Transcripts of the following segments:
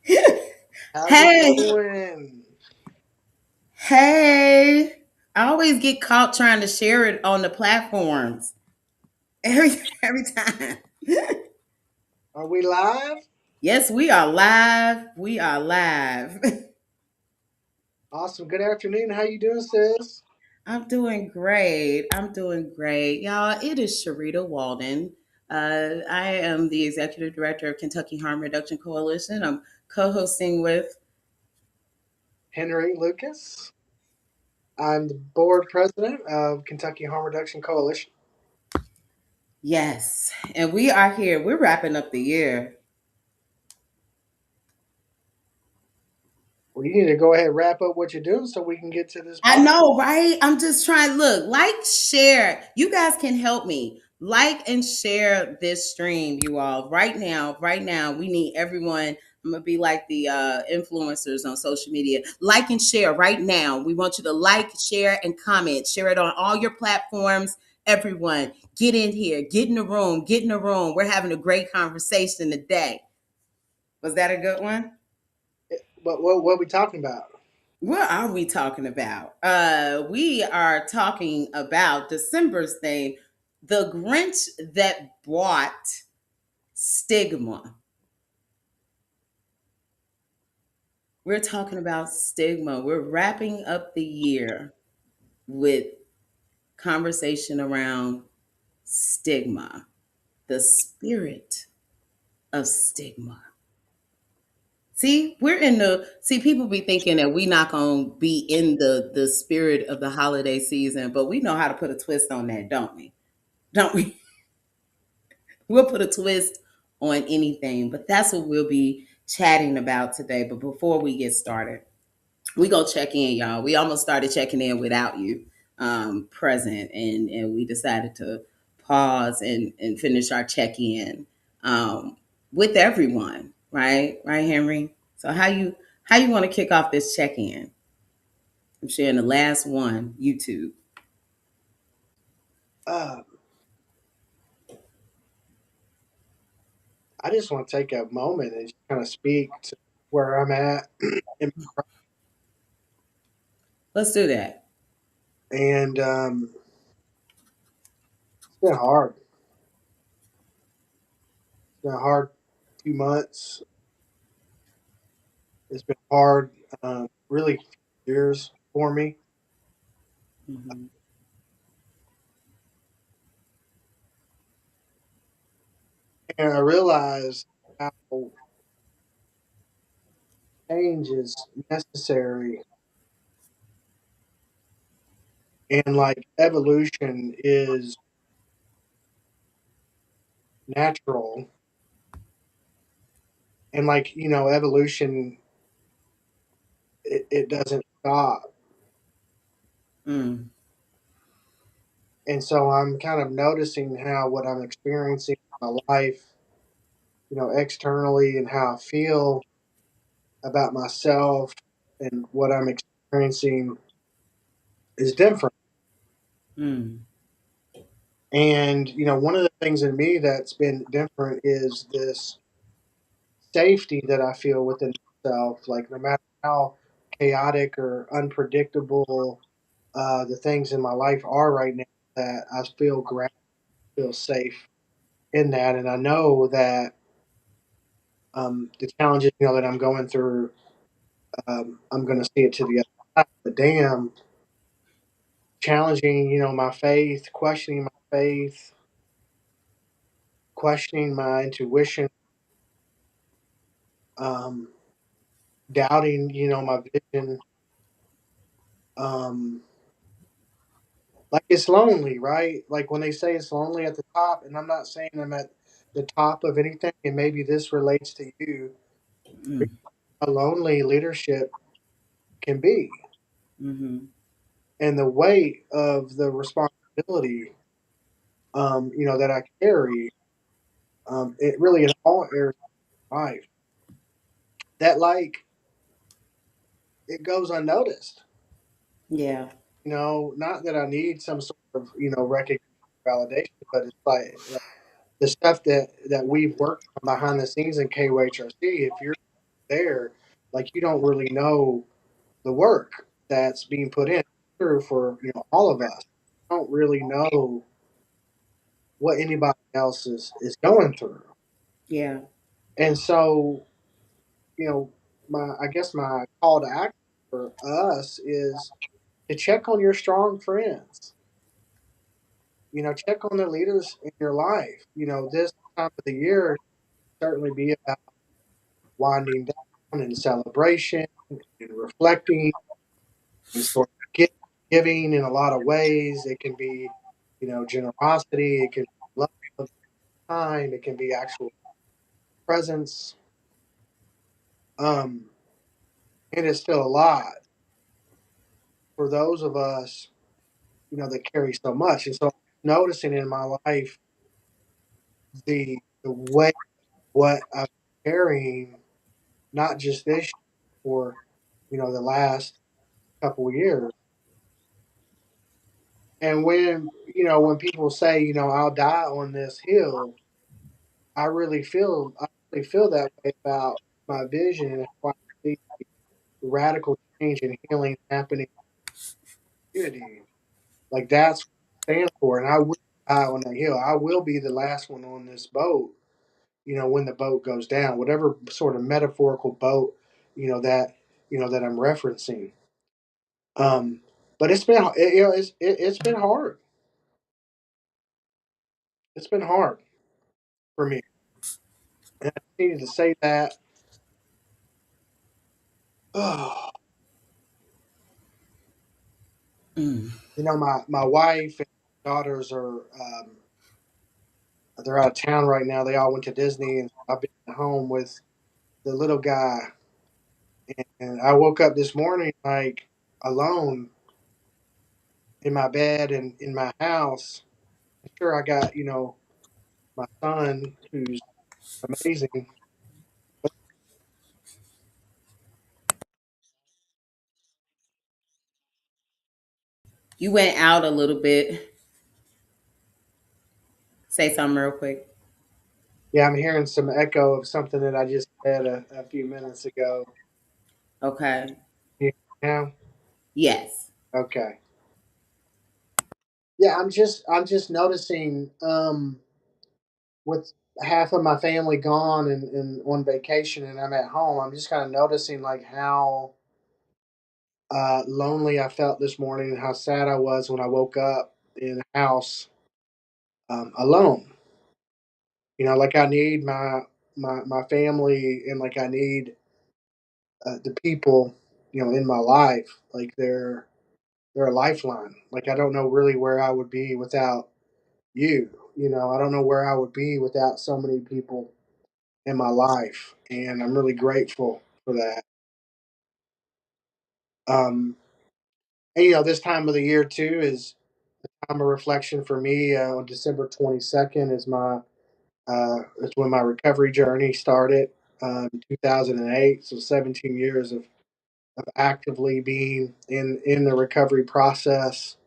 How's it Hey, going? hey. I always get caught trying to share it on the platforms. Every time. Are we live? Yes, we are live. We are live. Awesome. Good afternoon. How you doing, sis? I'm doing great. I'm doing great. Y'all, it is Sharita Walden. I am the executive director of Kentucky Harm Reduction Coalition. I'm co-hosting with Henry Lucas. I'm the board president of Kentucky Harm Reduction Coalition. Yes. And we are here. We're wrapping up the year. Well, you need to go ahead and wrap up what you're doing so we can get to this I part. know, right? I'm just trying. Look, like, share. You guys can help me. Like and share this stream, you all. Right now, right now, we need everyone. I'm gonna be like the influencers on social media. Like and share right now. We want you to like, share, and comment. Share it on all your platforms. Everyone, get in here. Get in the room. Get in the room. We're having a great conversation today. Was that a good one? But what are we talking about? What are we talking about? We are talking about December's theme, the Grinch that brought stigma. We're talking about stigma. We're wrapping up the year with conversation around stigma, the spirit of stigma. See, we're in the people be thinking that we not gonna be in the spirit of the holiday season, but we know how to put a twist on that, don't we? Don't we? We'll put a twist on anything, but that's what we'll be chatting about today. But before we get started, we go check in, y'all. We almost started checking in without you present, and we decided to pause and finish our check in with everyone. Right, Henry. So how you want to kick off this check in? I'm sharing the last one, YouTube. Uh, I just want to take a moment and just kind of speak to where I'm at. Let's do that. and it's been hard. It's been a hard few months. It's been hard, really, years for me. Hmm. And I realized how change is necessary and like evolution is natural and like evolution it doesn't stop. Mm. And so I'm kind of noticing how what I'm experiencing in my life, externally, and how I feel about myself and what I'm experiencing is different. Mm. And one of the things in me that's been different is this safety that I feel within myself. Like no matter how chaotic or unpredictable the things in my life are right now, that I feel feel safe in that, and I know that the challenges that I'm going through, I'm going to see it to the other side. But damn, challenging my faith, questioning my faith, questioning my intuition, um, doubting my vision. Um, Like it's lonely, right? Like when they say it's lonely at the top, and I'm not saying I'm at the top of anything, and maybe this relates to you. Mm. How lonely leadership can be, Mm-hmm. and the weight of the responsibility, that I carry, it really in all areas of life. That like it goes unnoticed. Yeah. Not that I need some sort of recognition, validation, but it's like the stuff that we've worked on behind the scenes in KHRC. If you're there, like you don't really know the work that's being put in. True for all of us. Don't really know what anybody else is going through, Yeah. and so my I guess my call to action for us is to check on your strong friends. Check on the leaders in your life. This time of the year certainly be about winding down and celebration and reflecting and sort of giving in a lot of ways. It can be, generosity. It can be love, time. It can be actual presence. Um, and it's still a lot for those of us, that carry so much. And so, noticing in my life the way what I'm carrying, not just this year, for the last couple of years. And when people say, I'll die on this hill, I really feel that way about my vision and how I see radical change and healing happening in the community. Like that's what I stand for. And I will die on that hill. I will be the last one on this boat, when the boat goes down, whatever sort of metaphorical boat, that that I'm referencing. Um, but it's been hard. It's been hard for me. And I needed to say that. Mm. My wife and daughters they're out of town right now. They all went to Disney, and I've been at home with the little guy. And I woke up this morning like alone in my bed and in my house. Sure, I got my son who's amazing. But You went out a little bit. Say something real quick. yeah, I'm hearing some echo of something that I just said a few minutes ago. Okay. Yeah. Yes. Okay. Yeah, I'm just noticing with half of my family gone and on vacation and I'm at home, I'm just kind of noticing like how lonely I felt this morning and how sad I was when I woke up in the house alone. Like I need my family and like I need the people in my life. Like they're a lifeline. Like I don't know really where I would be without you. I don't know where I would be without so many people in my life, and I'm really grateful for that. Um, and this time of the year too is time of reflection for me. On December 22nd is when my recovery journey started. 2008, so 17 years of actively being in the recovery process,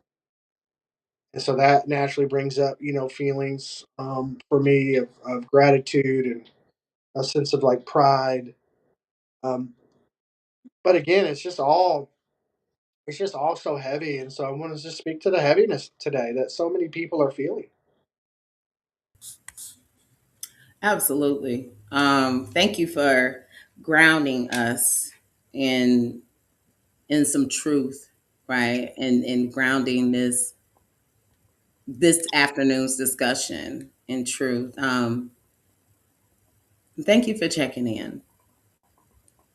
and so that naturally brings up feelings for me of gratitude and a sense of like pride. Um, but again, it's just all so heavy, and so I want to just speak to the heaviness today that so many people are feeling. Absolutely. Thank you for grounding us in some truth, right? And grounding this afternoon's discussion in truth. Thank you for checking in.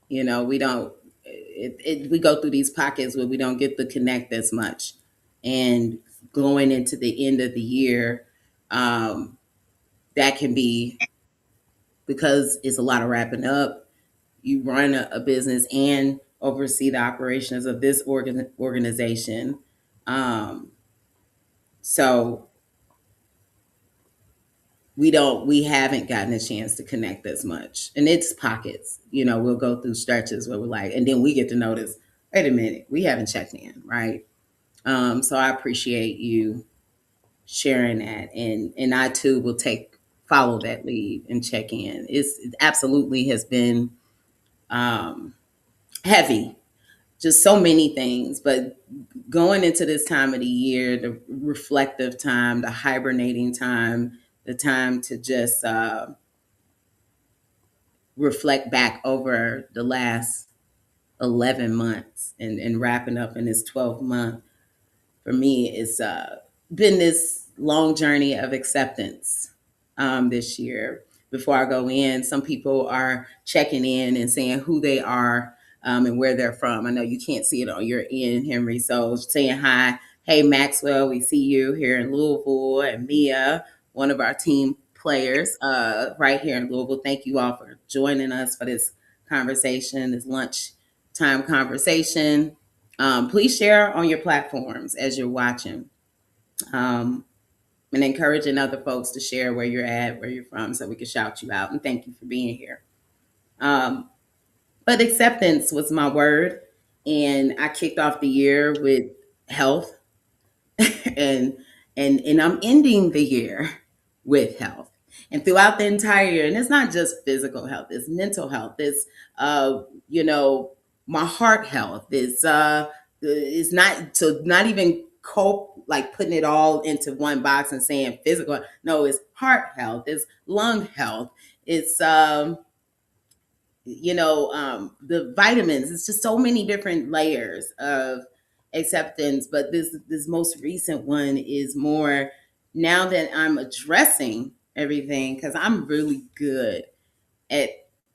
We don't we go through these pockets where we don't get to connect as much, and going into the end of the year, um, that can be because it's a lot of wrapping up. You run a business and oversee the operations of this organization. Um, so we haven't gotten a chance to connect as much. And it's pockets. We'll go through stretches where we're like, and then we get to notice, wait a minute, we haven't checked in, right? So I appreciate you sharing that. And I too will follow that lead and check in. It absolutely has been um, heavy, just so many things. But going into this time of the year, the reflective time, the hibernating time, the time to just reflect back over the last 11 months and wrapping up in this 12th month, for me, it's been this long journey of acceptance this year. Before I go in, some people are checking in and saying who they are and where they're from. I know you can't see it on your end, Henry. So saying hi. Hey, Maxwell, we see you here in Louisville, and Mia, one of our team players right here in Louisville. Thank you all for joining us for this conversation, this lunch time conversation. Please share on your platforms as you're watching, um, and encouraging other folks to share where you're at, where you're from, so we can shout you out. And thank you for being here. Um, but acceptance was my word, and I kicked off the year with health, and and I'm ending the year with health. And throughout the entire year, and it's not just physical health, it's mental health, it's you know, my heart health, it's not to not even cope like putting it all into one box and saying physical. No, it's heart health, it's lung health, it's the vitamins. It's just so many different layers of acceptance. But this most recent one is more now that I'm addressing everything, because I'm really good at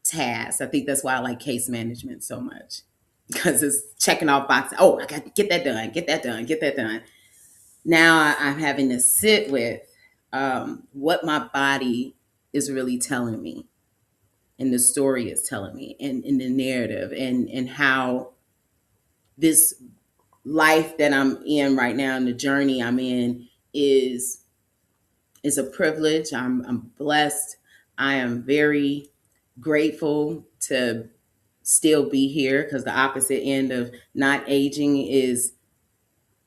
tasks. I think that's why I like case management so much, because it's checking off boxes. Oh, I got to get that done, get that done, get that done. Now I'm having to sit with what my body is really telling me, and the story is telling me, and in the narrative, and how this life that I'm in right now and the journey I'm in is a privilege. I'm blessed. I am very grateful to still be here, because the opposite end of not aging is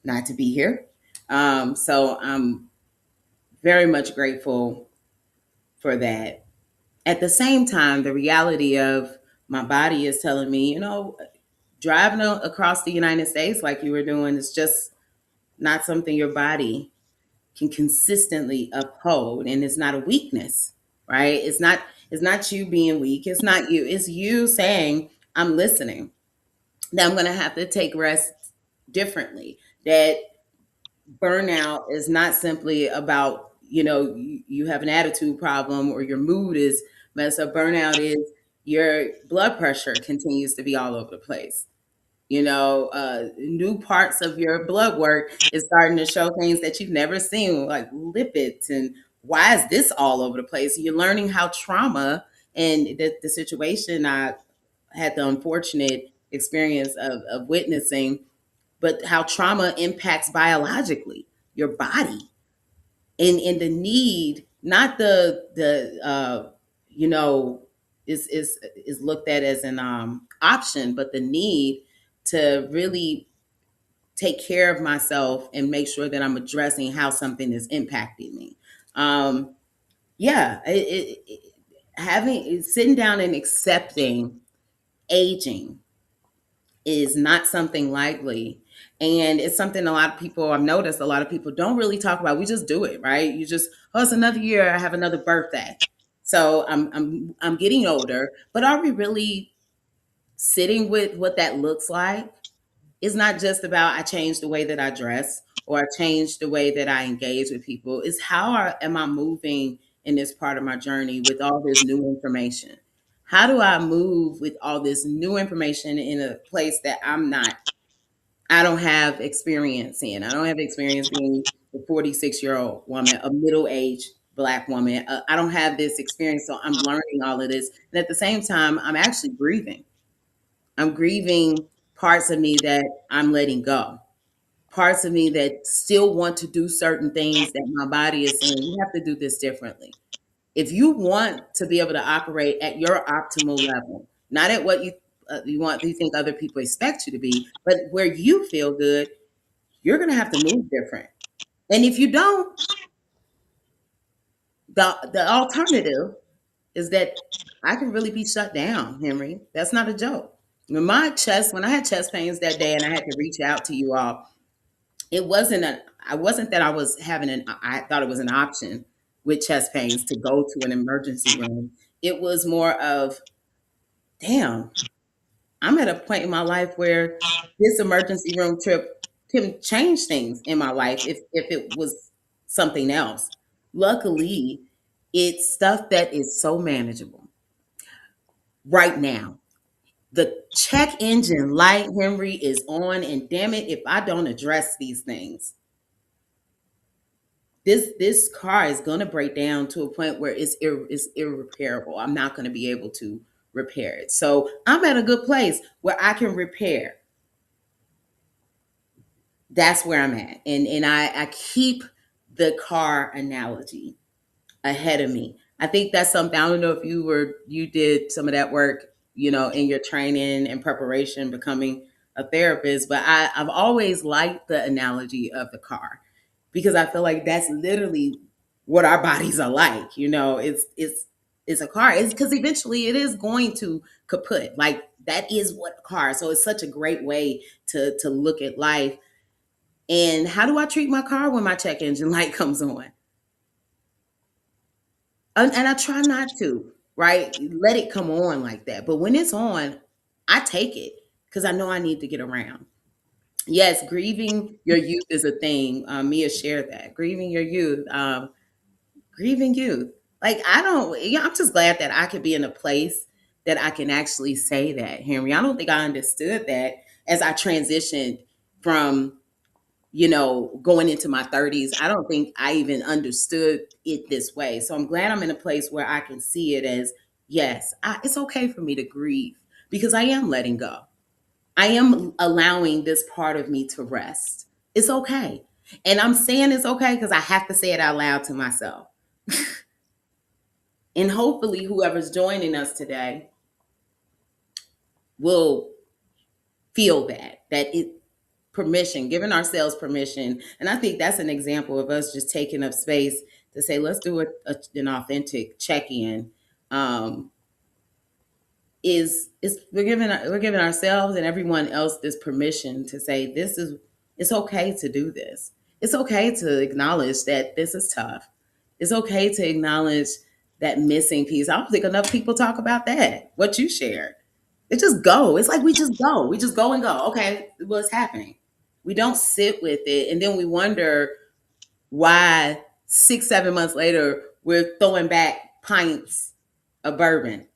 not to be here. So I'm very much grateful for that. At the same time, the reality of my body is telling me, driving across the United States like you were doing is just not something your body can consistently uphold, and it's not a weakness, right? It's not you being weak. It's not you. It's you saying, "I'm listening. That I'm going to have to take rest differently." That burnout is not simply about you have an attitude problem or your mood is messed up. Burnout is your blood pressure continues to be all over the place. New parts of your blood work is starting to show things that you've never seen, like lipids, and why is this all over the place? You're learning how trauma and the situation I had the unfortunate experience of witnessing, but how trauma impacts biologically your body, and the need, not the you know is looked at as an option, but the need to really take care of myself and make sure that I'm addressing how something is impacting me. Um, yeah, having sitting down and accepting aging is not something lightly. And it's something a lot of people, I've noticed a lot of people don't really talk about. We just do it, right? You just, oh, it's another year, I have another birthday. So I'm getting older, but are we really sitting with what that looks like? It's not just about I changed the way that I dress or I changed the way that I engage with people. It's am I moving in this part of my journey with all this new information? How do I move with all this new information in a place that I don't have experience in? I don't have experience being a 46-year-old woman, a middle-aged Black woman. I don't have this experience, so I'm learning all of this. And at the same time, I'm actually grieving. I'm grieving parts of me that I'm letting go, parts of me that still want to do certain things that my body is saying, you have to do this differently. If you want to be able to operate at your optimal level, not at what you think other people expect you to be, but where you feel good, you're going to have to move different. And if you don't, the alternative is that I can really be shut down, Henry. That's not a joke. When I had chest pains that day and I had to reach out to you all, it wasn't a, I wasn't that I was having I thought it was an option with chest pains to go to an emergency room. It was more of, damn, I'm at a point in my life where this emergency room trip can change things in my life if it was something else. Luckily, it's stuff that is so manageable right now. The check engine light, Henry, is on, and damn it, if I don't address these things, this car is gonna break down to a point where it's irreparable. I'm not gonna be able to repair it. So I'm at a good place where I can repair. That's where I'm at. And I keep the car analogy ahead of me. I think that's something. I don't know if you did some of that work, in your training and preparation, becoming a therapist, but I've always liked the analogy of the car because I feel like that's literally what our bodies are like. It's a car. It's because eventually it is going to kaput. Like that is what a car. So it's such a great way to look at life. And how do I treat my car when my check engine light comes on? And I try not to, right? Let it come on like that. But when it's on, I take it because I know I need to get around. Yes, grieving your youth is a thing. Mia shared that. Grieving your youth, grieving youth. Like, I don't, I'm just glad that I could be in a place that I can actually say that, Henry. I don't think I understood that as I transitioned from going into my 30s. I don't think I even understood it this way. So I'm glad I'm in a place where I can see it as, yes, it's okay for me to grieve because I am letting go. I am allowing this part of me to rest. It's okay. And I'm saying it's okay because I have to say it out loud to myself. And hopefully, whoever's joining us today will feel that it permission, giving ourselves permission. And I think that's an example of us just taking up space to say, let's do an authentic check-in. Um, is we're giving ourselves and everyone else this permission to say it's okay to do this. It's okay to acknowledge that this is tough. It's okay to acknowledge that missing piece. I don't think enough people talk about that. What you shared. It just go. It's like we just go. We just go and go. Okay, what's happening? We don't sit with it, and then we wonder why 6, 7 months later we're throwing back pints of bourbon.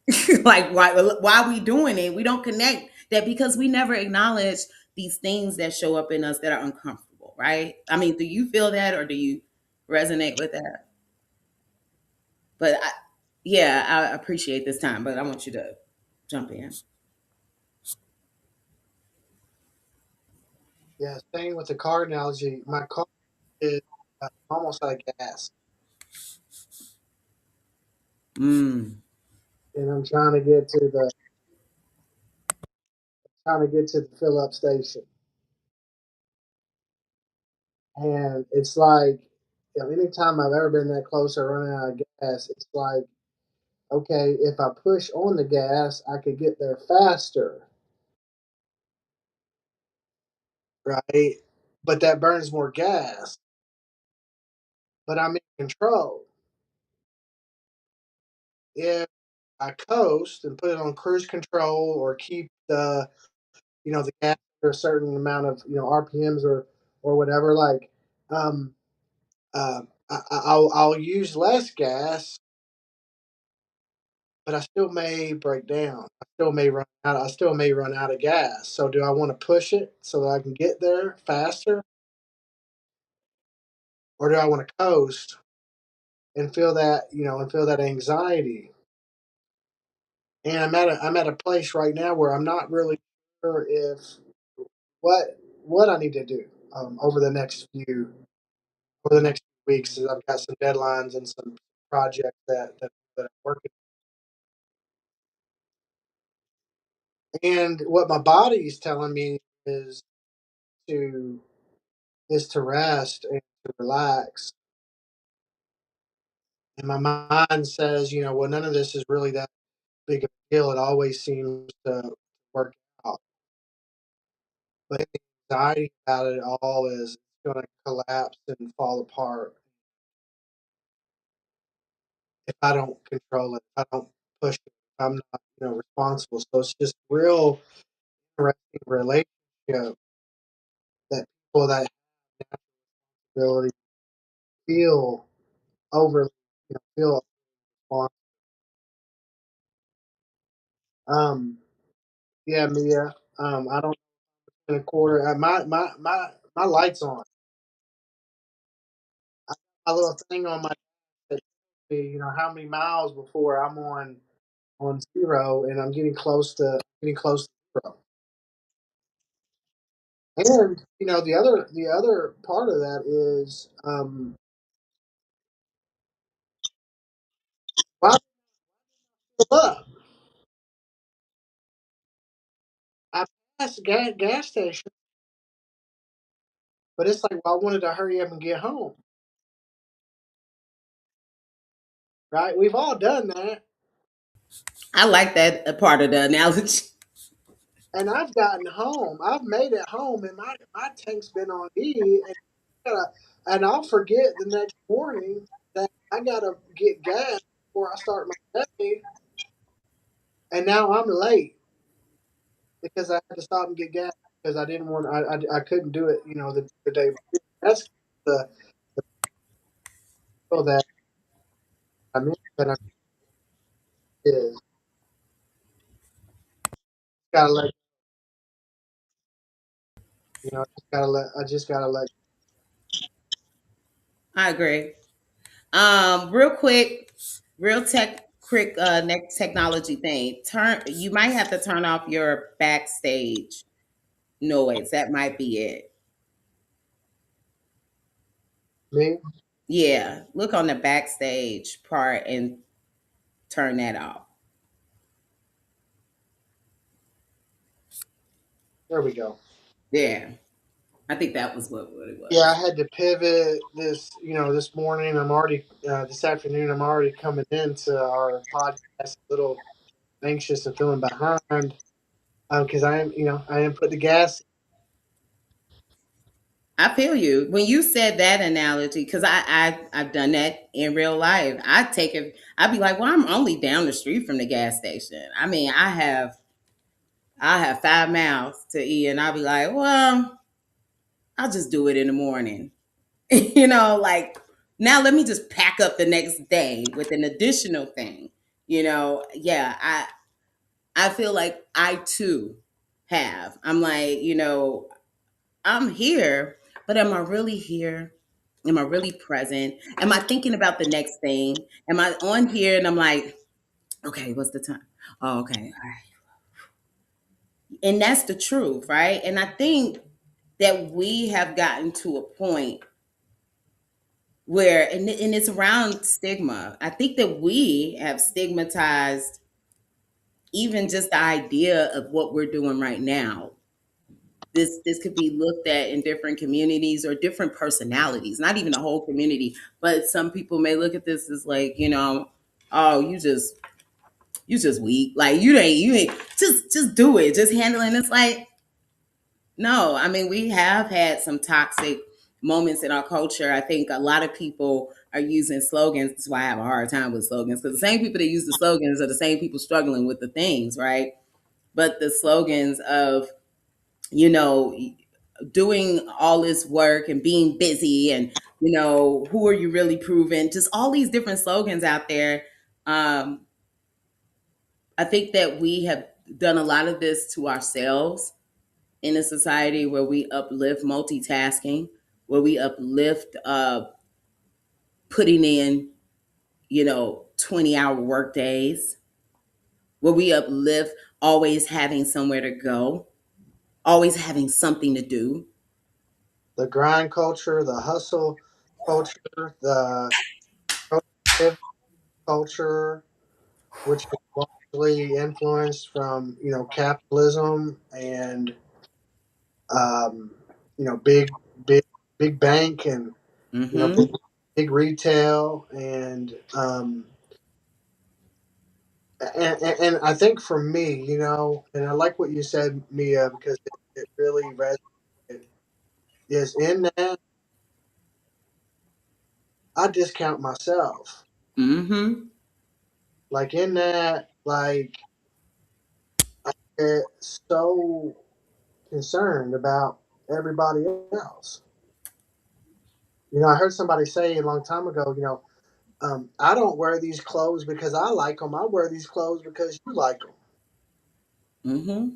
Like why are we doing it? We don't connect that because we never acknowledge these things that show up in us that are uncomfortable, right? I mean, do you feel that or do you resonate with that? But yeah, I appreciate this time, but I want you to jump in. Yeah, staying with the car analogy, my car is almost out of gas, Mm. and I'm trying to get to the fill up station, and it's like, anytime I've ever been that close to running out of gas, it's like, okay, if I push on the gas, I could get there faster, right? But that burns more gas, but I'm in control. If I coast and put it on cruise control or keep the gas for a certain amount of RPMs or whatever, like um I'll use less gas, but I still may break down. I still may run out of gas. So do I want to push it so that I can get there faster, or do I want to coast and feel that anxiety? And I'm at a place right now where I'm not really sure if what I need to do over the next few weeks. Is I've got some deadlines and some projects that I'm working. And what my body is telling me is to to rest and to relax. And my mind says, well, none of this is really that. big of a deal. It always seems to work out. But the anxiety about it all is it's going to collapse and fall apart if I don't control it, if I don't push it, if I'm not, responsible. So it's just real interesting relationship that people that have ability feel overly, feel responsible. Um, yeah, Mia. I don't in a quarter. My lights on. I got my little thing on my that tells me, how many miles before I'm on zero, and I'm getting close to zero. And the other part of that is why up? I passed the gas station, but it's like, well, I wanted to hurry up and get home. Right? We've all done that, I like that part of the analogy. and I've gotten home. I've made it home, and my tank's been on E, and gotta, and I'll forget the next morning that I gotta get gas before I start my day, and now I'm late because I had to stop and get gas because I didn't want I couldn't do it, the day before. That's the feel that I'm in that I is gotta let I just gotta let. I agree. Real quick, real tech quick next technology thing. You might have to turn off your backstage noise. That might be it. Me. Yeah. Look on the backstage part and turn that off. There we go. Yeah. I think that was what it Yeah, I was. had to pivot this morning. This afternoon. I'm already coming into our podcast a little anxious and feeling behind because I am put the gas. I feel you when you said that analogy because I've done that in real life. I take it. I'd be like, well, I'm only down the street from the gas station. I mean, I have 5 miles to eat, and I'll be like, well, I'll just do it in the morning. Like now let me just pack up the next day with an additional thing. Yeah, I feel like I too have. I'm like, I'm here, but am I really here? Am I really present? Am I thinking about the next thing? Am I on here and I'm like, okay, what's the time? Oh, okay. All right. And that's the truth, right? And I think that we have gotten to a point where, and it's around stigma. I think that we have stigmatized even just the idea of what we're doing right now. This could be looked at in different communities or different personalities, not even a whole community, but some people may look at this as like, oh, you just weak. Like you ain't just do it. Just handle it. And it's like, no, I mean, we have had some toxic moments in our culture. I think a lot of people are using slogans. That's why I have a hard time with slogans because the same people that use the slogans are the same people struggling with the things, right? But the slogans of, you know, doing all this work and being busy and, who are you really proving? Just all these different slogans out there. Um, I think that we have done a lot of this to ourselves in a society where we uplift multitasking, where we uplift putting in, 20-hour work days, where we uplift always having somewhere to go, always having something to do. The grind culture, the hustle culture, the productivity culture, which is largely influenced from capitalism and um, big big bank and Mm-hmm. big retail and and I think for me, and I like what you said, Mia, because it really resonated. Is in that I discount myself, Mm-hmm. like in that, like I get so concerned about everybody else. I heard somebody say a long time ago, I don't wear these clothes because I like them. I wear these clothes because you like them, Mm-hmm.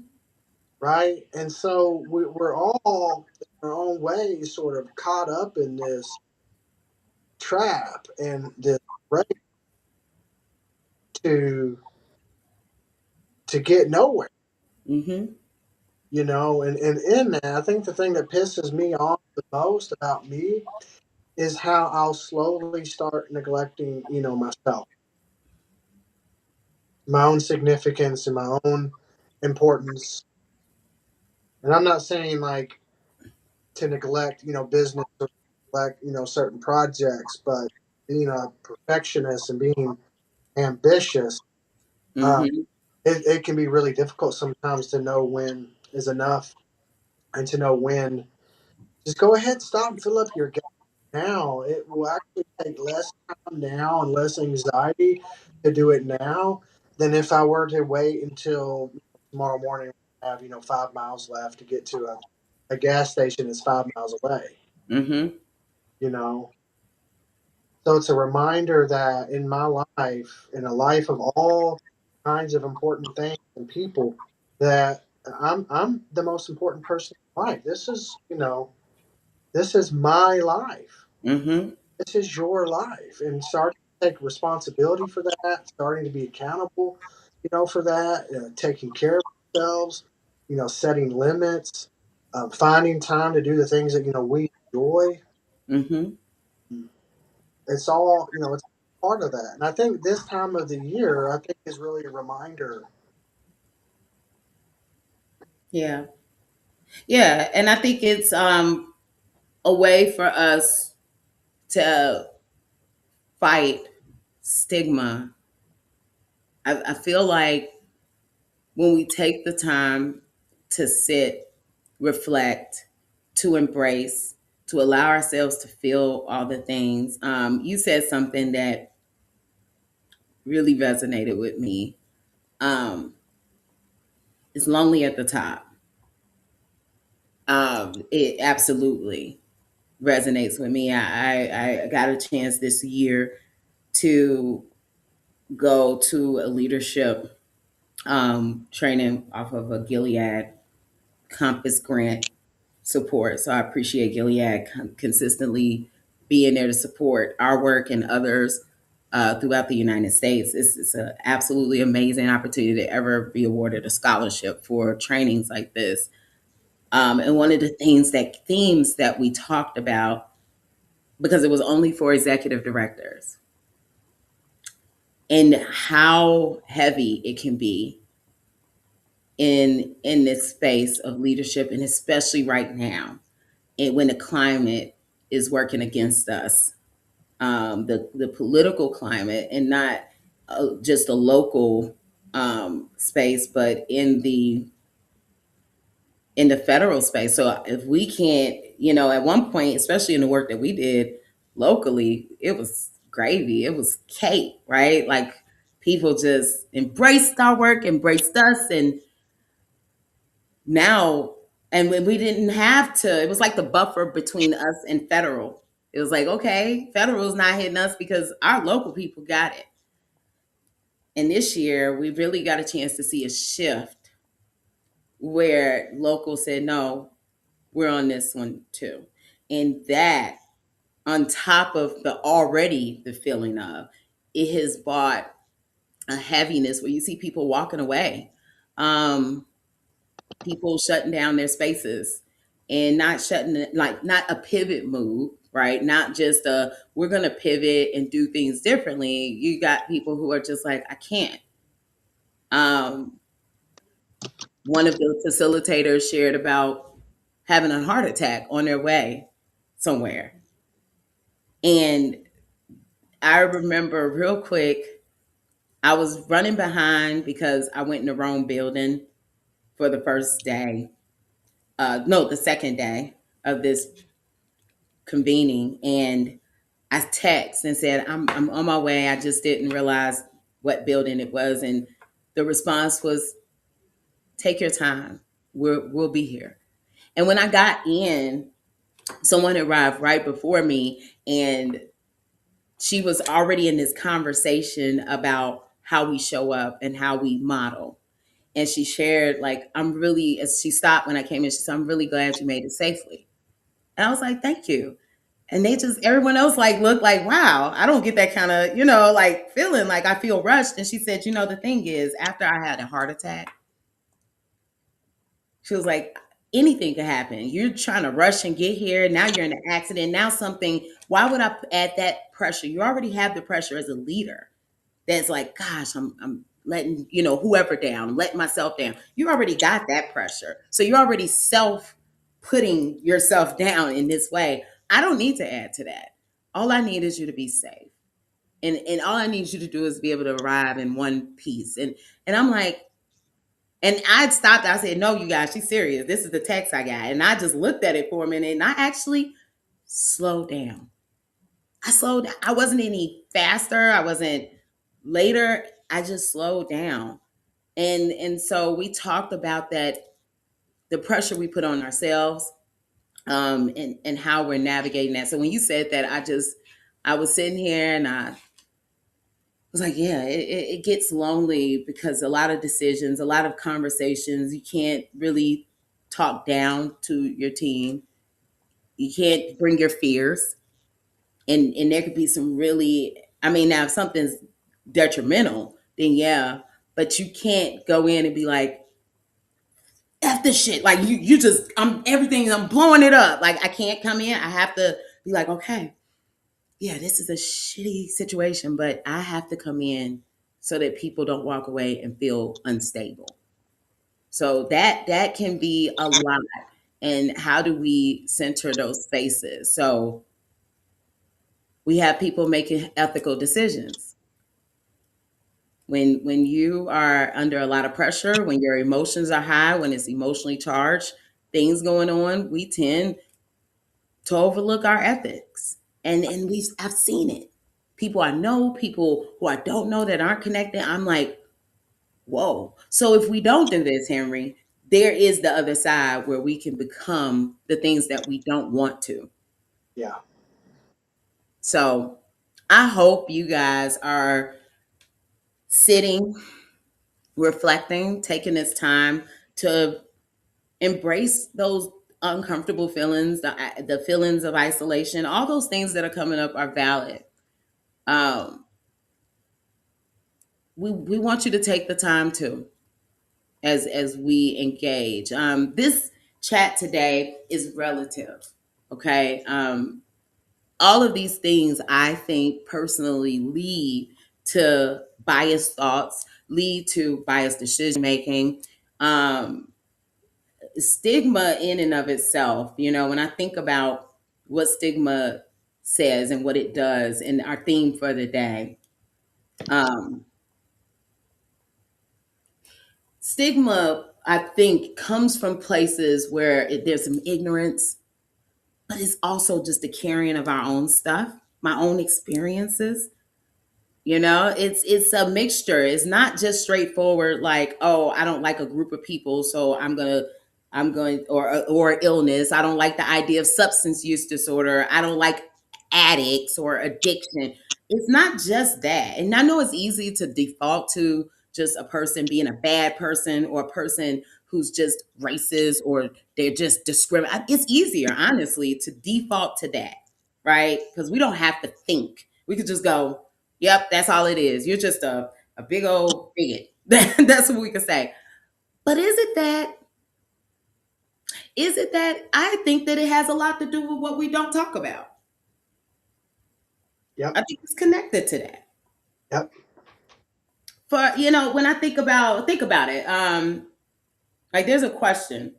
right? And so we're all in our own ways sort of caught up in this trap and this race to get nowhere, Mm-hmm. and in that, I think the thing that pisses me off the most about me is how I'll slowly start neglecting, myself, my own significance and my own importance. And I'm not saying like to neglect, business or neglect, certain projects, but being a perfectionist and being ambitious, uh, Mm-hmm. it can be really difficult sometimes to know when is enough and to know when just go ahead, stop, and fill up your gas now. It will actually take less time now and less anxiety to do it now than if I were to wait until tomorrow morning and have 5 miles left to get to a gas station that's 5 miles away. Mm-hmm. You know, so it's a reminder that in my life, in a life of all kinds of important things and people, that I'm the most important person in life. This is my life. Mm-hmm. This is your life, and starting to take responsibility for that, starting to be accountable, for that, taking care of ourselves, setting limits, finding time to do the things that we enjoy. Mm-hmm. It's all it's part of that, and I think this time of the year, I think is really a reminder. Yeah. Yeah. And I think it's a way for us to fight stigma. I feel like when we take the time to sit, reflect, to embrace, to allow ourselves to feel all the things. You said something that really resonated with me. Um, it's lonely at the top. It absolutely resonates with me. I got a chance this year to go to a leadership training off of a Gilead Compass grant support. So I appreciate Gilead consistently being there to support our work and others throughout the United States. It's an absolutely amazing opportunity to ever be awarded a scholarship for trainings like this. And one of the themes that we talked about, because it was only for executive directors, and how heavy it can be in this space of leadership, and especially right now, and when the climate is working against us, the political climate, and not just a local space, but in the federal space. So if we can't, at one point, especially in the work that we did locally, it was gravy, it was cake, right? Like people just embraced our work, embraced us, and now, and when we didn't have to, it was like the buffer between us and federal. It was like, okay, federal's not hitting us because our local people got it. And this year, we really got a chance to see a shift where local said, no, we're on this one too. And that, on top of the feeling of, it has brought a heaviness where you see people walking away. Um, People shutting down their spaces, and not shutting it, like not a pivot move, right? Not just a we're going to pivot and do things differently. You got people who are just like, I can't. um One of the facilitators shared about having a heart attack on their way somewhere, and I remember real quick, I was running behind because I went in the wrong building for the first day. No, the second day of this convening, and I text and said, I'm on my way. I just didn't realize what building it was. And the response was, take your time. We'll be here. And when I got in, someone arrived right before me, and she was already in this conversation about how we show up and how we model. And she shared, like, I'm really, as she stopped when I came in, she said, I'm really glad you made it safely. And I was like, thank you. And they just, everyone else like looked like, wow, I don't get that kind of, like feeling like I feel rushed. And she said, the thing is, after I had a heart attack, she was like, anything could happen. You're trying to rush and get here. Now you're in an accident. Now something, why would I add that pressure? You already have the pressure as a leader. That's like, gosh, I'm letting, whoever down, letting myself down. You already got that pressure. So you're already self putting yourself down in this way. I don't need to add to that. All I need is you to be safe. And all I need you to do is be able to arrive in one piece. And I'm like, and I stopped. I said, no, you guys, she's serious. This is the text I got. And I just looked at it for a minute and I actually slowed down. I slowed down. I wasn't any faster. I wasn't later. I just slowed down. And so we talked about that, the pressure we put on ourselves, and how we're navigating that. So when you said that, I was sitting here and I was like, yeah, it gets lonely because a lot of decisions, a lot of conversations, you can't really talk down to your team. You can't bring your fears. And there could be some really, I mean, now if something's detrimental, then yeah, but you can't go in and be like, F this shit. Like you just, I'm blowing it up. Like I can't come in. I have to be like, okay, yeah, this is a shitty situation, but I have to come in so that people don't walk away and feel unstable. So that can be a lot. And how do we center those spaces? So we have people making ethical decisions. When you are under a lot of pressure, when your emotions are high, when it's emotionally charged, things going on, we tend to overlook our ethics. And I've seen it. People I know, people who I don't know that aren't connected. I'm like, whoa. So if we don't do this, Henry, there is the other side where we can become the things that we don't want to. Yeah. So I hope you guys are sitting, reflecting, taking this time to embrace those uncomfortable feelings, the feelings of isolation, all those things that are coming up are valid. Um, we want you to take the time to, as we engage. This chat today is relative. Okay. All of these things I think personally lead to biased thoughts, lead to biased decision making. Stigma in and of itself, when I think about what stigma says and what it does, and our theme for the day, um, stigma, I think, comes from places where there's some ignorance, but it's also just the carrying of our own stuff, my own experiences. It's a mixture. It's not just straightforward like, oh, I don't like a group of people, so I'm going or illness. I don't like the idea of substance use disorder. I don't like addicts or addiction. It's not just that. And I know it's easy to default to just a person being a bad person or a person who's just racist or they're just discriminate. It's easier, honestly, to default to that, right? Because we don't have to think. We could just go, yep, that's all it is. You're just a big old bigot. That's what we could say. But is it that? Is it that? I think that it has a lot to do with what we don't talk about. Yep. I think it's connected to that. Yep. For when I think about it, like there's a question.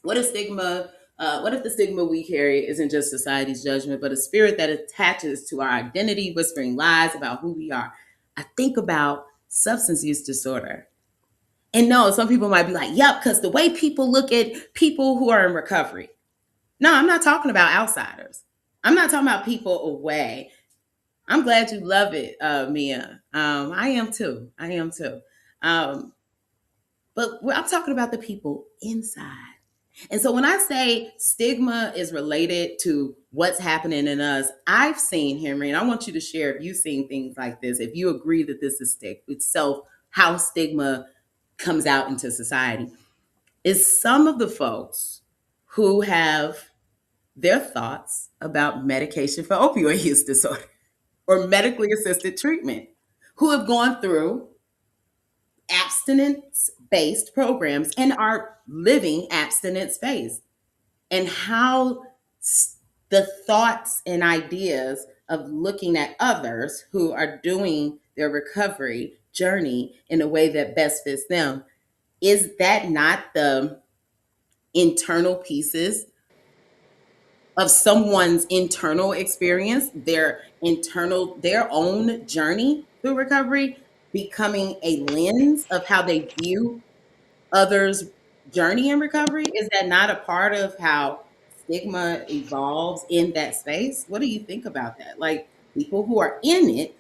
What if stigma? What if the stigma we carry isn't just society's judgment, but a spirit that attaches to our identity, whispering lies about who we are? I think about substance use disorder. And no, some people might be like, yep, because the way people look at people who are in recovery. No, I'm not talking about outsiders. I'm not talking about people away. I'm glad you love it, Mia. I am too. I am too. Um, but I'm talking about the people inside. And so when I say stigma is related to what's happening in us, I've seen, Henry, and I want you to share if you've seen things like this, if you agree that this is itself, how stigma comes out into society, is some of the folks who have their thoughts about medication for opioid use disorder or medically assisted treatment, who have gone through abstinence based programs and are living abstinence based, and how the thoughts and ideas of looking at others who are doing their recovery journey in a way that best fits them, is that not the internal pieces of someone's internal experience, their own journey through recovery, becoming a lens of how they view others' journey in recovery? Is that not a part of how stigma evolves in that space? What do you think about that? Like people who are in it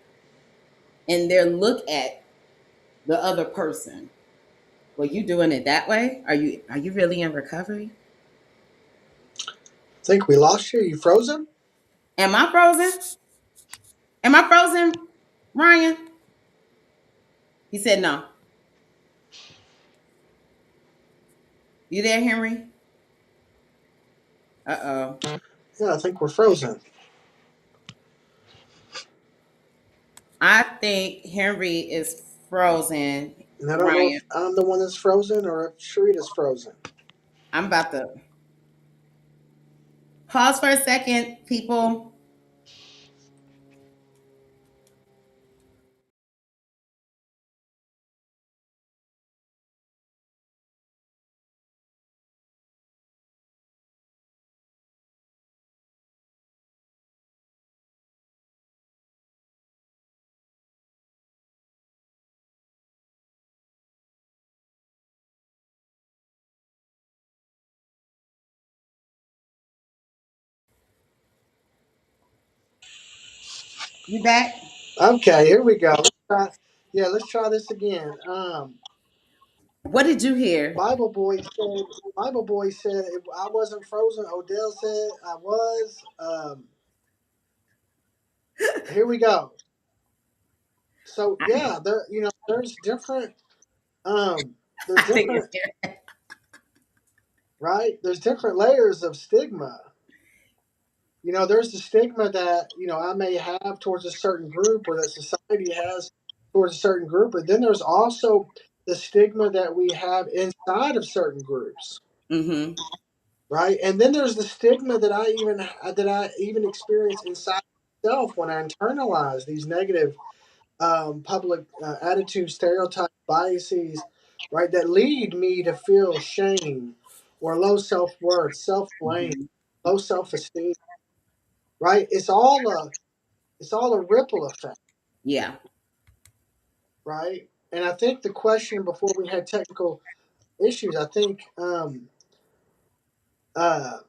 and their look at the other person. Well, you doing it that way? Are you really in recovery? I think we lost you. You frozen? Am I frozen? Am I frozen, Ryan? He said no. You there, Henry? Uh oh. Yeah, I think we're frozen. I think Henry is frozen. And I don't know Ryan, if I'm the one that's frozen or if Sharita's frozen. I'm about to pause for a second, people. You back? Okay, here we go. Yeah, let's try this again. What did you hear? Bible boy said. Bible boy said if I wasn't frozen. Odell said I was. Here we go. So I, yeah, there's different. There's I think different, it's here. right? There's different layers of stigma. There's the stigma that I may have towards a certain group, or that society has towards a certain group, but then there's also the stigma that we have inside of certain groups, Mm-hmm. right? And then there's the stigma that I even experience inside myself when I internalize these negative public attitudes, stereotypes, biases, right, that lead me to feel shame or low self worth, self blame, Mm-hmm. low self esteem, right? It's all a ripple effect, Yeah. right? And I think the question before we had technical issues, I think, uh,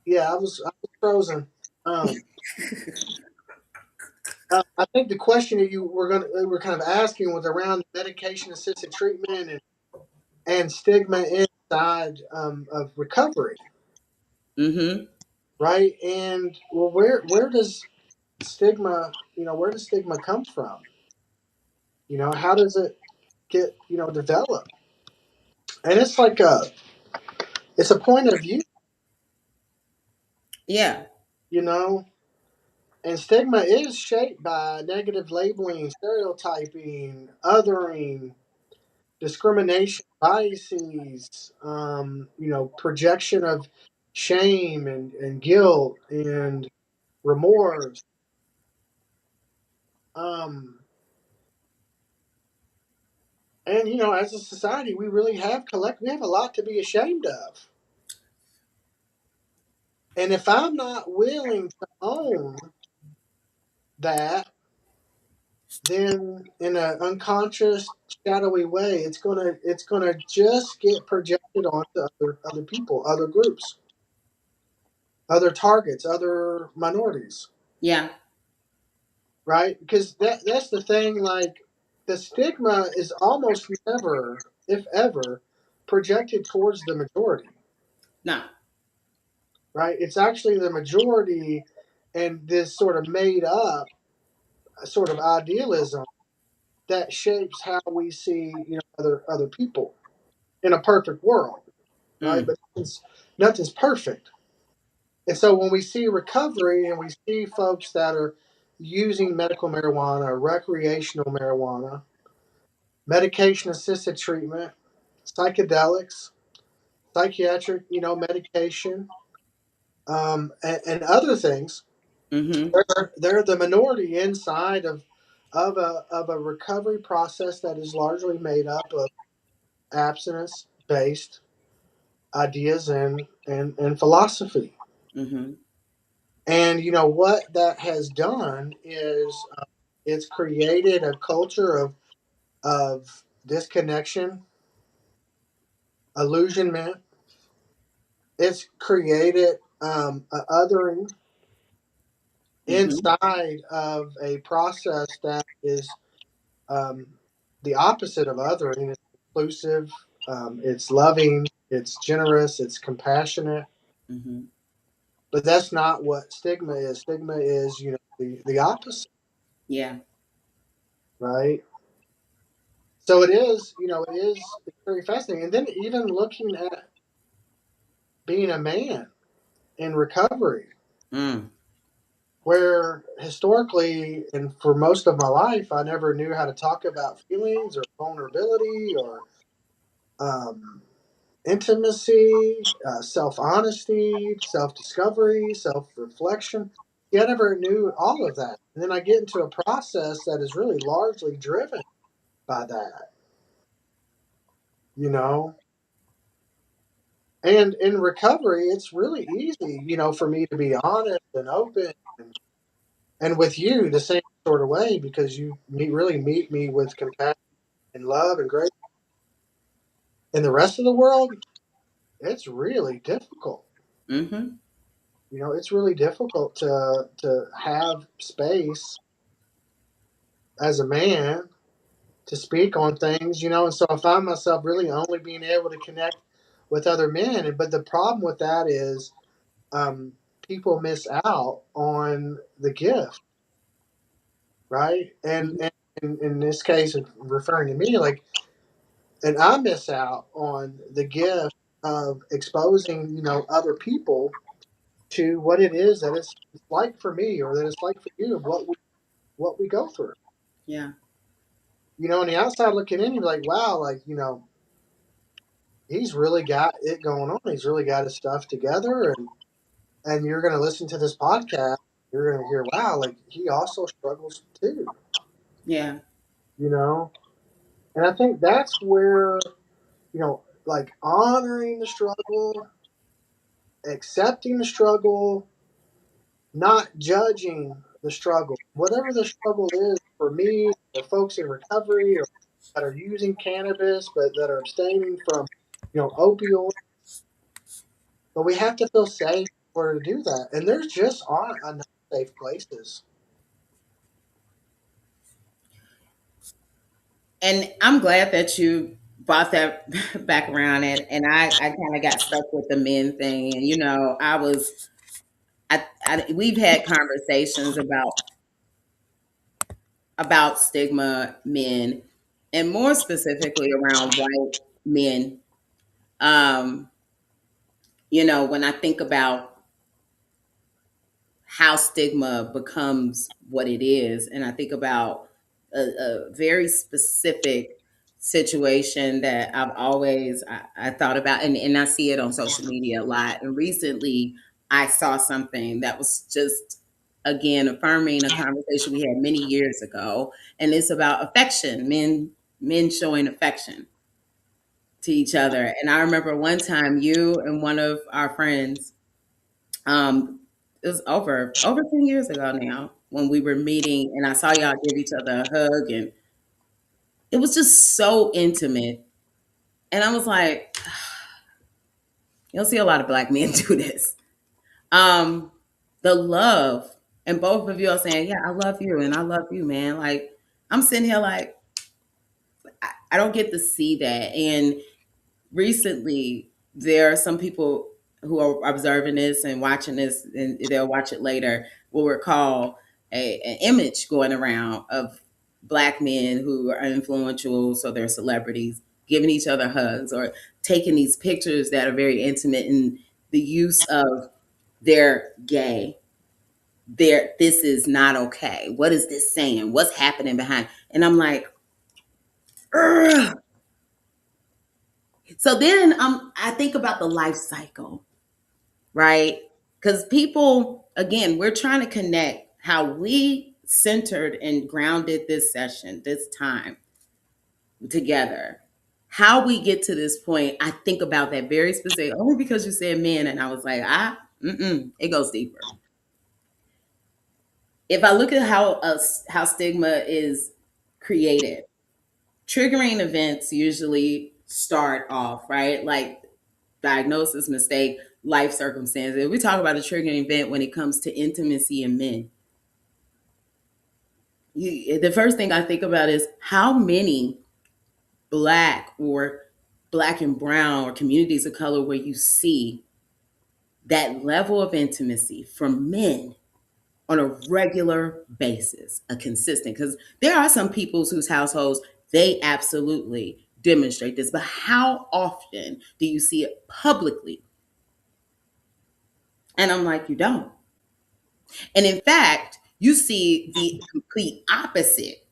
yeah, I was frozen. Um, I think the question that you were kind of asking was around medication assisted treatment and stigma inside of recovery, Mm-hmm. right? And well, where does stigma come from? How does it get developed? And it's a point of view, Yeah. you know. And stigma is shaped by negative labeling, stereotyping, othering, discrimination, biases, projection of shame and guilt and remorse. Um, and as a society, we have a lot to be ashamed of. And if I'm not willing to own that, then in an unconscious, shadowy way, it's gonna just get projected onto other people, other groups, other targets, other minorities, Yeah. right? Because that's the thing. Like the stigma is almost never, if ever, projected towards the majority, No. right? It's actually the majority, and this sort of made up sort of idealism that shapes how we see, other people in a perfect world, right? Mm. But nothing's perfect. And so when we see recovery and we see folks that are using medical marijuana, recreational marijuana, medication assisted treatment, psychedelics, psychiatric, medication, and other things, Mm-hmm. they're the minority inside of a recovery process that is largely made up of abstinence based ideas and philosophy. Mm-hmm. And what that has done is it's created a culture of disconnection, illusionment. It's created a othering Mm-hmm. inside of a process that is um, the opposite of othering. It's inclusive, it's loving, it's generous, it's compassionate. Mm-hmm. But that's not what stigma is. Stigma is, the opposite, Yeah. right? So it's very fascinating. And then even looking at being a man in recovery, Mm. where historically and for most of my life, I never knew how to talk about feelings or vulnerability or um, intimacy, self honesty, self discovery, self reflection. Yeah, I never knew all of that. And then I get into a process that is really largely driven by that, you know? And in recovery, it's really easy, for me to be honest and open and with you the same sort of way because really meet me with compassion and love and grace. In the rest of the world, it's really difficult. Mm-hmm. It's really difficult to have space as a man to speak on things, and so I find myself really only being able to connect with other men. But the problem with that is um, people miss out on the gift, right? And in this case, referring to me, like, and I miss out on the gift of exposing, other people to what it is that it's like for me or that it's like for you and what we go through. Yeah. On the outside looking in, you're like, wow, like, he's really got it going on. He's really got his stuff together, and you're going to listen to this podcast. You're going to hear, wow, like he also struggles too. Yeah. You know, and I think that's where like honoring the struggle, accepting the struggle, not judging the struggle, whatever the struggle is for me, or folks in recovery, or that are using cannabis but that are abstaining from opioids. But we have to feel safe in order to do that. And there just aren't enough safe places. And I'm glad that you brought that back around, and I kind of got stuck with the men thing. And we've had conversations about stigma men, and more specifically around white men. Um, when I think about how stigma becomes what it is, and I think about a very specific situation that I thought about, and I see it on social media a lot. And recently, I saw something that was just again affirming a conversation we had many years ago, and it's about affection, men showing affection to each other. And I remember one time you and one of our friends, it was over 10 years ago now. when we were meeting, and I saw y'all give each other a hug, and it was just so intimate. And I was like, you don't see a lot of black men do this. Um, the love, and both of you are saying, "Yeah, I love you," and "I love you, man." Like I'm sitting here like I don't get to see that. And recently, there are some people who are observing this and watching this, and they'll watch it later. Will recall an image going around of black men who are influential, so they're celebrities, giving each other hugs or taking these pictures that are very intimate, and the use of "they're gay." This is not okay. What is this saying? What's happening behind? And I'm like, ugh. So then I think about the life cycle, right? Because people, again, we're trying to connect how we centered and grounded this session, this time together. How we get to this point, I think about that very specific, only because you said men, and I was like, it goes deeper. If I look at how stigma is created, triggering events usually start off, right? Like diagnosis, mistake, life circumstances. We talk about a triggering event when it comes to intimacy in men. The first thing I think about is how many black or black and brown or communities of color where you see that level of intimacy from men on a regular basis, a consistent, because there are some peoples whose households they absolutely demonstrate this, but how often do you see it publicly? And I'm like, you don't. And in fact, you see the complete opposite.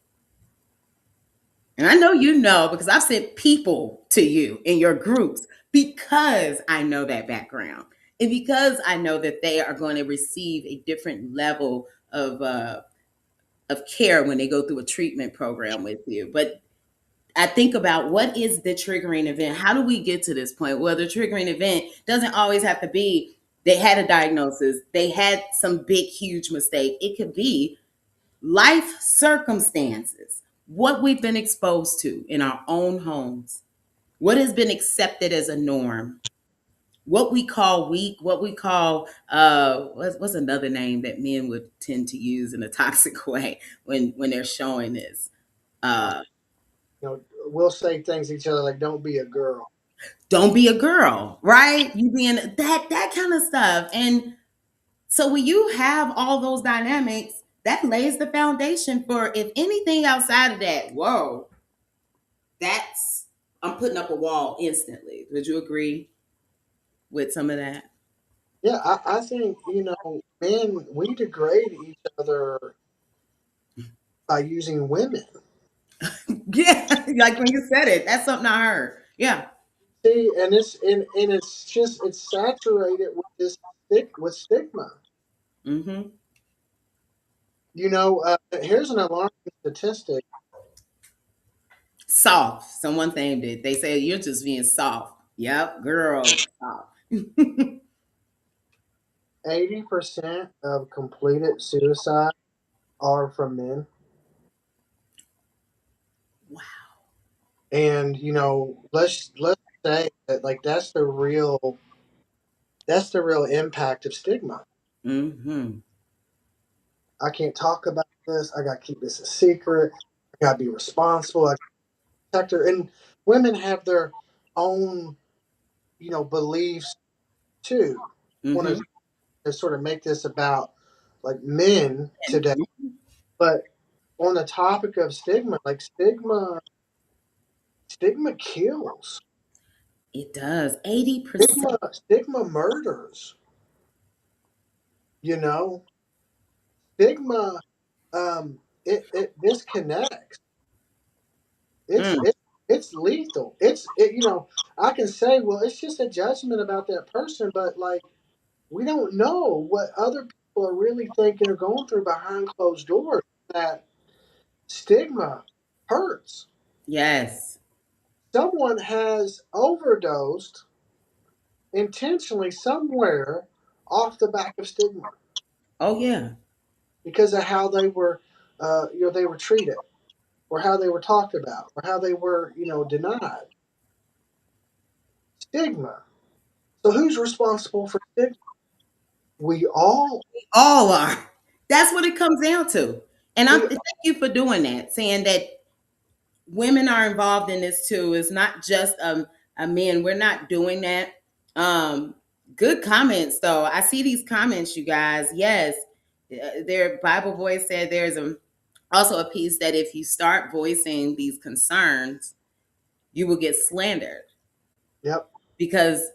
And I know you know because I've sent people to you in your groups because I know that background. And because I know that they are going to receive a different level of care when they go through a treatment program with you. But I think about what is the triggering event? How do we get to this point? Well, the triggering event doesn't always have to be they had a diagnosis, they had some big, huge mistake. It could be life circumstances, what we've been exposed to in our own homes, what has been accepted as a norm, what we call weak, what we call what's another name that men would tend to use in a toxic way when they're showing this. Uh, Uh, we'll say things to each other like, "Don't be a girl." don't be a girl, right? You being that kind of stuff. And so when you have all those dynamics, that lays the foundation for if anything outside of that, whoa, that's I'm putting up a wall instantly. Would you agree with some of that? Yeah, I think men, we degrade each other by using women. Yeah, like when you said it, that's something I heard. Yeah. See, and it's just it's saturated with this with stigma. Mm-hmm. Here's an alarming statistic: Soft. Someone named it. They say you're just being soft. Yep, girl, soft. 80% of completed suicide are from men. Wow. And let's say that like that's the real impact of stigma. Mm-hmm. I can't talk about this. I got to keep this a secret. I got to be responsible. I got to protect her. And women have their own, beliefs too. Want Mm-hmm. to sort of make this about like men today, but on the topic of stigma, like stigma kills. It does. 80%. Stigma murders. You know, stigma it disconnects. It's Mm. it, it's lethal. I can say, well, it's just a judgment about that person, but like we don't know what other people are really thinking or going through behind closed doors. That stigma hurts. Yes. Someone has overdosed intentionally somewhere off the back of stigma. Oh, yeah. because of how they were, they were treated, or how they were talked about, or how they were, denied. Stigma. So who's responsible for stigma? We all. All are. That's what it comes down to. And I We thank you for doing that, saying that women are involved in this too. It's not just a men. We're not doing that. Um, Good comments though. I see these comments, you guys. Yes, their Bible voice said there's also a piece that if you start voicing these concerns, you will get slandered Yep. because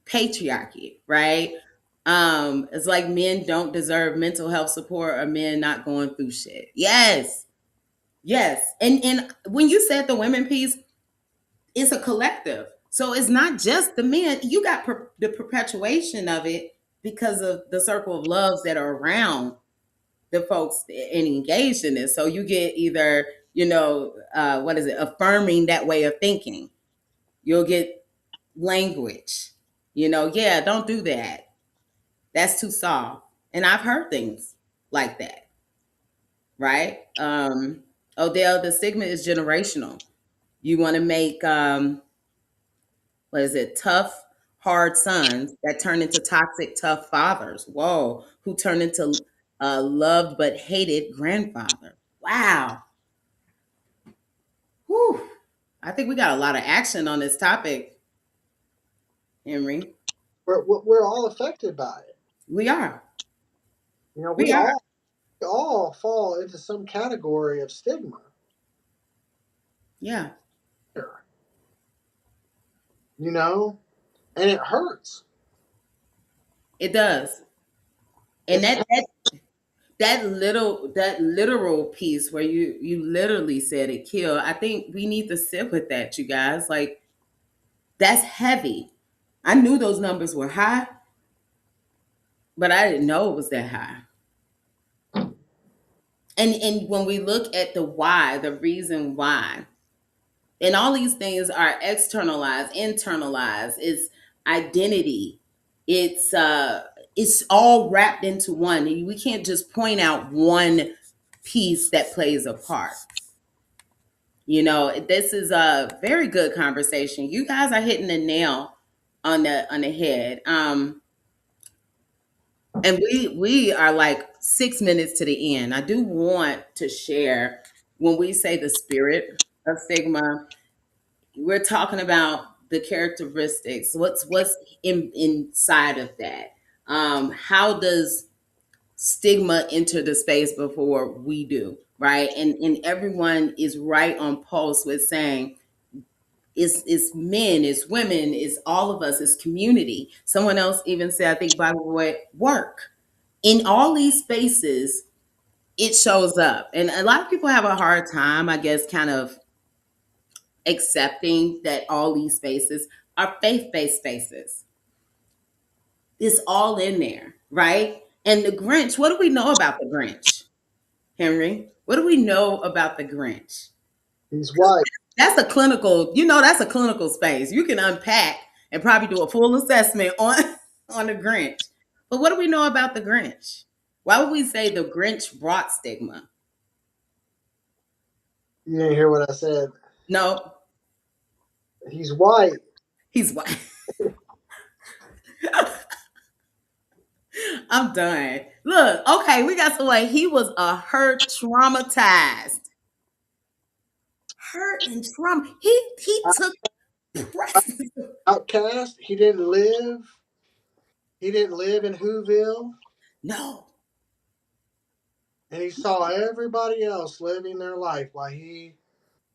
patriarchy, right? It's like men don't deserve mental health support or men not going through shit. Yes, yes. And when you said the women piece, it's a collective. So it's not just the men. You got the perpetuation of it because of the circle of loves that are around the folks and engaged in this. So you get either, what is it, affirming that way of thinking. You'll get language, yeah, don't do that. That's too soft. And I've heard things like that, right? Odell, the stigma is generational. You want to make what is it, tough, hard sons that turn into toxic, tough fathers. Whoa, who turn into loved but hated grandfather. Wow. Whew. I think we got a lot of action on this topic, Henry. We're all affected by it. We are. We We are. all fall into some category of stigma Yeah, here, and it hurts. it does. And It's that literal piece where you literally said it kill. I think we need to sit with that, you guys. Like that's heavy. I knew those numbers were high, but I didn't know it was that high. And when we look at the why, the reason why, and all these things are externalized, internalized, it's identity. It's all wrapped into one. We can't just point out one piece that plays a part. This is a very good conversation. You guys are hitting the nail on the head. And we are like 6 minutes to the end. I do want to share when we say the spirit of stigma, we're talking about the characteristics. What's inside of that? How does stigma enter the space before we do? Right. And everyone is right on pulse with saying it's men, it's women, it's all of us, it's community. Someone else even said, I think by the way, work. In all these spaces, it shows up. And a lot of people have a hard time, I guess, kind of accepting that all these spaces are faith-based spaces. It's all in there, right? And the Grinch, what do we know about the Grinch, Henry? What do we know about the Grinch? He's white. That's a clinical space. You can unpack and probably do a full assessment on on the Grinch. But what do we know about the Grinch? Why would we say the Grinch brought stigma? You didn't hear what I said. No, He's white. he's white. I'm done. Look, okay, we got somebody. He was a hurt, traumatized, hurt and trauma. He took presence. Outcast. He didn't live. He didn't live in Whoville, No, and he saw everybody else living their life while he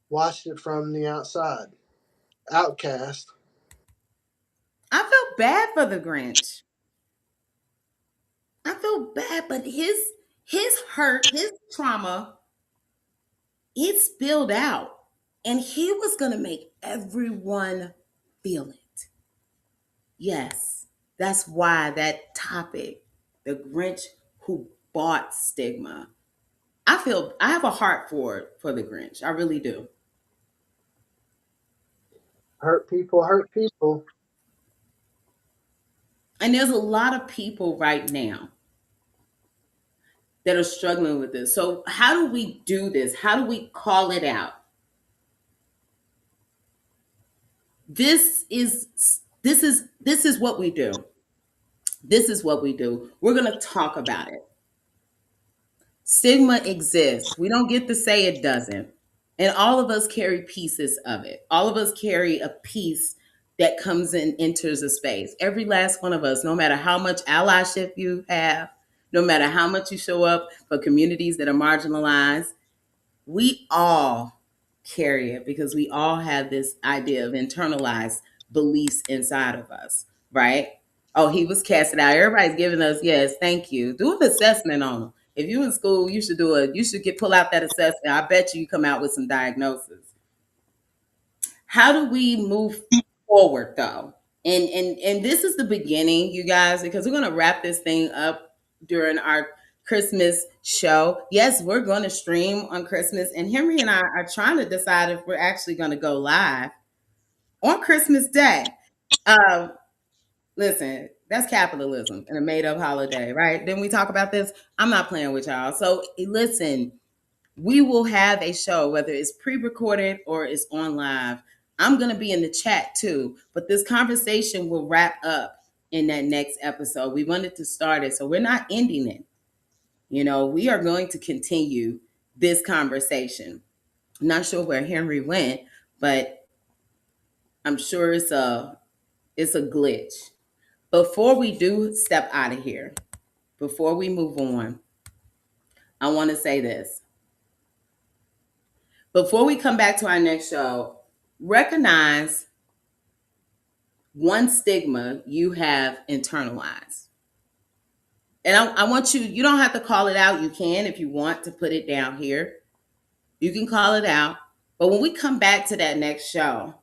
watched it from the outside. Outcast. I felt bad for the Grinch. I feel bad, but his hurt, his trauma, it spilled out, and he was gonna make everyone feel it. Yes, that's why that topic, the Grinch who bought stigma. I have a heart for the Grinch. I really do. Hurt people. Hurt people. And there's a lot of people right now that are struggling with this. So how do we do this? How do we call it out? This is what we do. This is what we do. We're going to talk about it. Stigma exists. We don't get to say it doesn't. And all of us carry pieces of it. All of us carry a piece that comes and enters a space. Every last one of us, no matter how much allyship you have, no matter how much you show up for communities that are marginalized, we all carry it because we all have this idea of internalized beliefs inside of us, right? Oh, he was casted out. Everybody's giving us yes, thank you. Do an assessment on them. If you in school, you should pull out that assessment. I bet you come out with some diagnosis. How do we move forward though? And this is the beginning, you guys, because we're gonna wrap this thing up during our Christmas show. Yes, we're gonna stream on Christmas, and Henry and I are trying to decide if we're actually gonna go live on Christmas Day. Um, Listen, that's capitalism and a made up holiday, right? Then we talk about this. I'm not playing with y'all. So listen, we will have a show, whether it's pre-recorded or it's on live. I'm going to be in the chat too, but this conversation will wrap up in that next episode. We wanted to start it, so we're not ending it. We are going to continue this conversation. I'm not sure where Henry went, but I'm sure it's a glitch. Before we do step out of here, before we move on, I want to say this. Before we come back to our next show, recognize one stigma you have internalized. And I want you don't have to call it out. You can if you want to put it down here. You can call it out. But when we come back to that next show,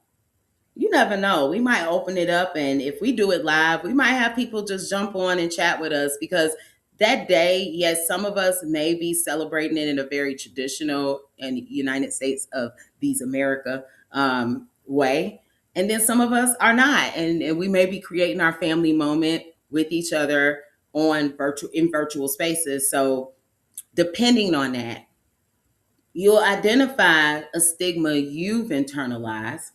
you never know. We might open it up, and if we do it live, we might have people just jump on and chat with us because that day, yes, some of us may be celebrating it in a very traditional and United States of these America way, and then some of us are not, and we may be creating our family moment with each other on virtual spaces. So, depending on that, you'll identify a stigma you've internalized,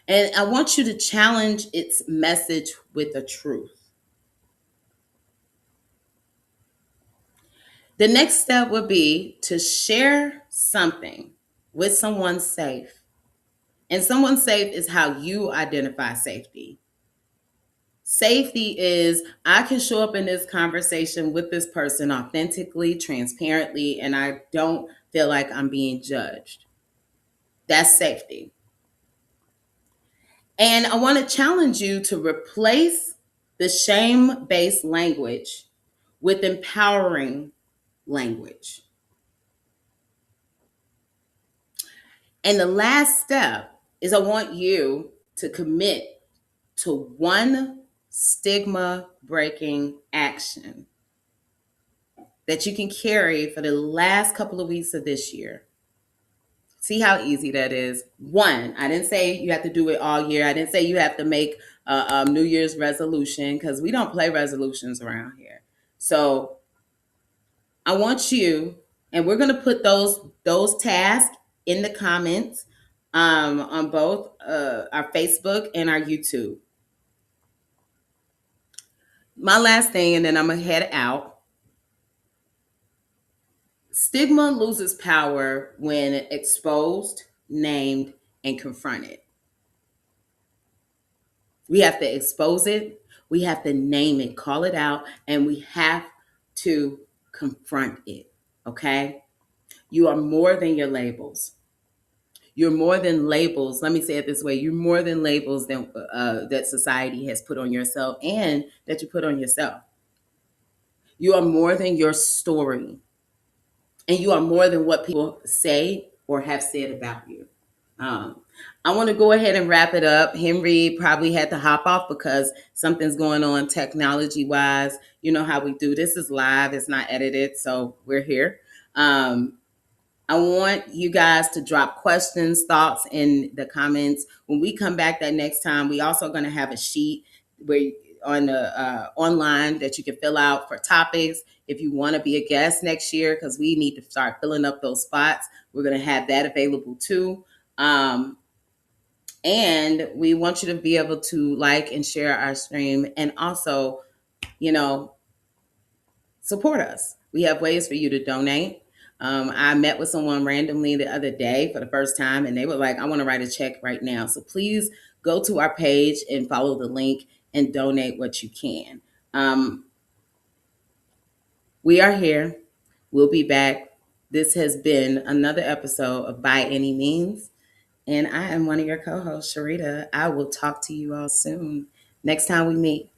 and I want you to challenge its message with a truth. The next step would be to share something with someone safe. And someone safe is how you identify safety. Safety is I can show up in this conversation with this person authentically, transparently, and I don't feel like I'm being judged. That's safety. And I want to challenge you to replace the shame based language with empowering language. And the last step is I want you to commit to one stigma breaking action that you can carry for the last couple of weeks of this year. See how easy that is. One, I didn't say you have to do it all year. I didn't say you have to make a New Year's resolution because we don't play resolutions around here. So I want you, and we're going to put those tasks in the comments on both our Facebook and our YouTube. My last thing, and then I'm going to head out. Stigma loses power when exposed, named, and confronted. We have to expose it, we have to name it, call it out, and we have to confront it. Okay? You are more than your labels. You're more than labels. Let me say it this way: you're more than labels that society has put on yourself and that you put on yourself. You are more than your story, and you are more than what people say or have said about you. Um, I want to go ahead and wrap it up. Henry probably had to hop off because something's going on technology wise. You know how we do this is live, it's not edited, so we're here. Um, I want you guys to drop questions, thoughts in the comments. When we come back that next time, we also going to have a sheet where on the online that you can fill out for topics. If you want to be a guest next year, because we need to start filling up those spots, we're going to have that available too. Um, and we want you to be able to like and share our stream, and also, you know, support us. We have ways for you to donate. I met with someone randomly the other day for the first time, and they were like, I want to write a check right now. So please go to our page and follow the link and donate what you can. Um, we are here. We'll be back. This has been another episode of By Any Means. And I am one of your co hosts, Sharita. I will talk to you all soon. Next time we meet.